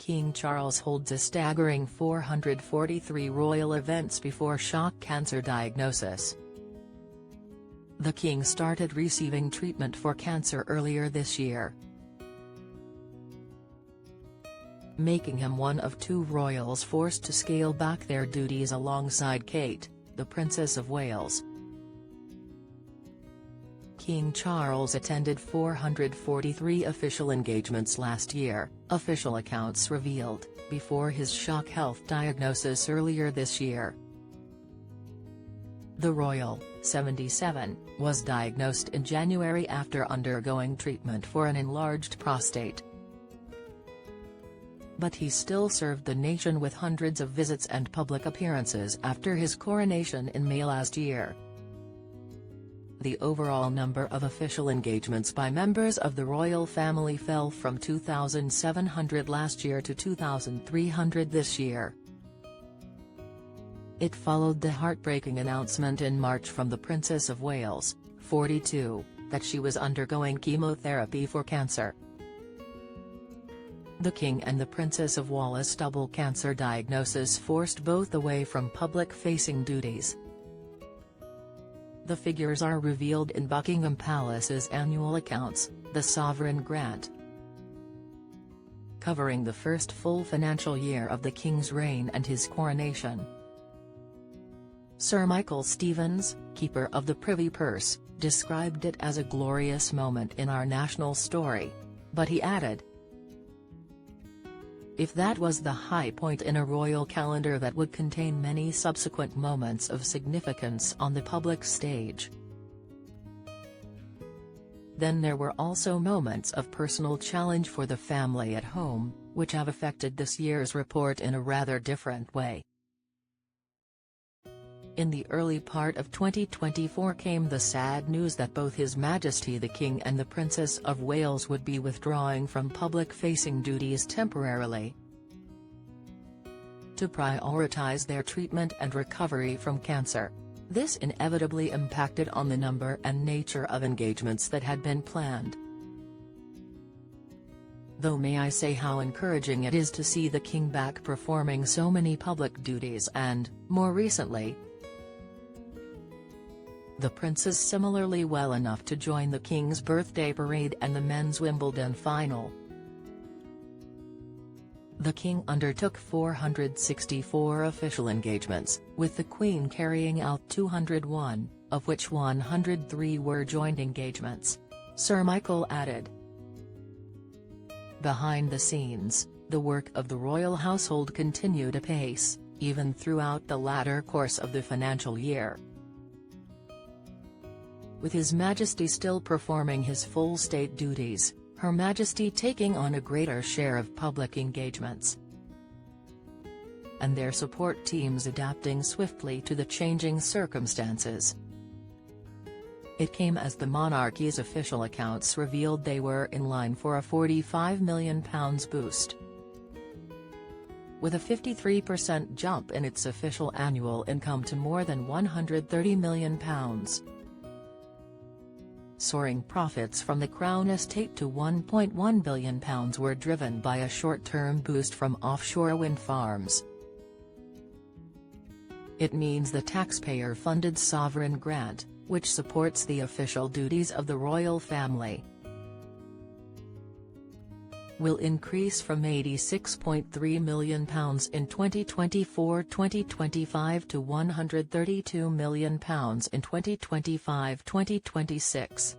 King Charles holds a staggering 443 royal events before shock cancer diagnosis. The King started receiving treatment for cancer earlier this year, making him one of two royals forced to scale back their duties alongside Kate, the Princess of Wales. King Charles attended 443 official engagements last year, official accounts revealed, before his shock health diagnosis earlier this year. The royal, 77, was diagnosed in January after undergoing treatment for an enlarged prostate. But he still served the nation with hundreds of visits and public appearances after his coronation in May last year. The overall number of official engagements by members of the royal family fell from 2,700 last year to 2,300 this year. It followed the heartbreaking announcement in March from the Princess of Wales, 42, that she was undergoing chemotherapy for cancer. The King and the Princess of Wales' double cancer diagnosis forced both away from public-facing duties. The figures are revealed in Buckingham Palace's annual accounts, the Sovereign Grant, covering the first full financial year of the King's reign and his coronation. Sir Michael Stevens, Keeper of the Privy Purse, described it as a glorious moment in our national story, but he added, "If that was the high point in a royal calendar that would contain many subsequent moments of significance on the public stage, then there were also moments of personal challenge for the family at home, which have affected this year's report in a rather different way." In the early part of 2024 came the sad news that both His Majesty the King and the Princess of Wales would be withdrawing from public-facing duties temporarily to prioritize their treatment and recovery from cancer. This inevitably impacted on the number and nature of engagements that had been planned. Though may I say how encouraging it is to see the King back performing so many public duties and, more recently, the Princess similarly well enough to join the King's birthday parade and the men's Wimbledon final. The King undertook 464 official engagements, with the Queen carrying out 201, of which 103 were joint engagements, Sir Michael added. Behind the scenes, the work of the royal household continued apace, even throughout the latter course of the financial year. With His Majesty still performing his full state duties, Her Majesty taking on a greater share of public engagements, and their support teams adapting swiftly to the changing circumstances. It came as the monarchy's official accounts revealed they were in line for a £45 million boost, with a 53% jump in its official annual income to more than £130 million. Soaring profits from the Crown Estate to £1.1 billion were driven by a short-term boost from offshore wind farms. It means the taxpayer-funded Sovereign Grant, which supports the official duties of the royal family, will increase from £86.3 million in 2024-2025 to £132 million in 2025-2026.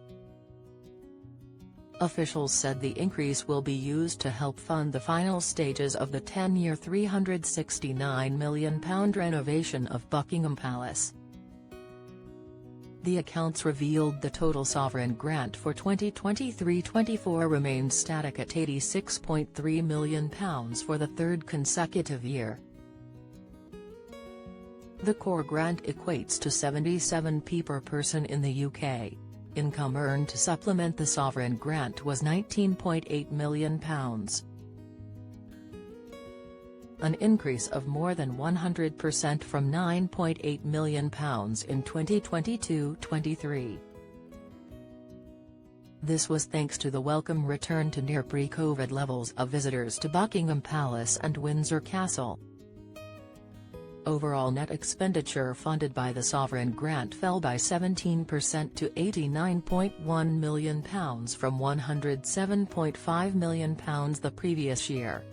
Officials said the increase will be used to help fund the final stages of the 10-year £369 million renovation of Buckingham Palace. The accounts revealed the total sovereign grant for 2023-24 remained static at £86.3 million for the third consecutive year. The core grant equates to 77p per person in the UK. Income earned to supplement the sovereign grant was £19.8 million. An increase of more than 100% from £9.8 million in 2022-23. This was thanks to the welcome return to near pre-COVID levels of visitors to Buckingham Palace and Windsor Castle. Overall net expenditure funded by the sovereign grant fell by 17% to £89.1 million from £107.5 million the previous year.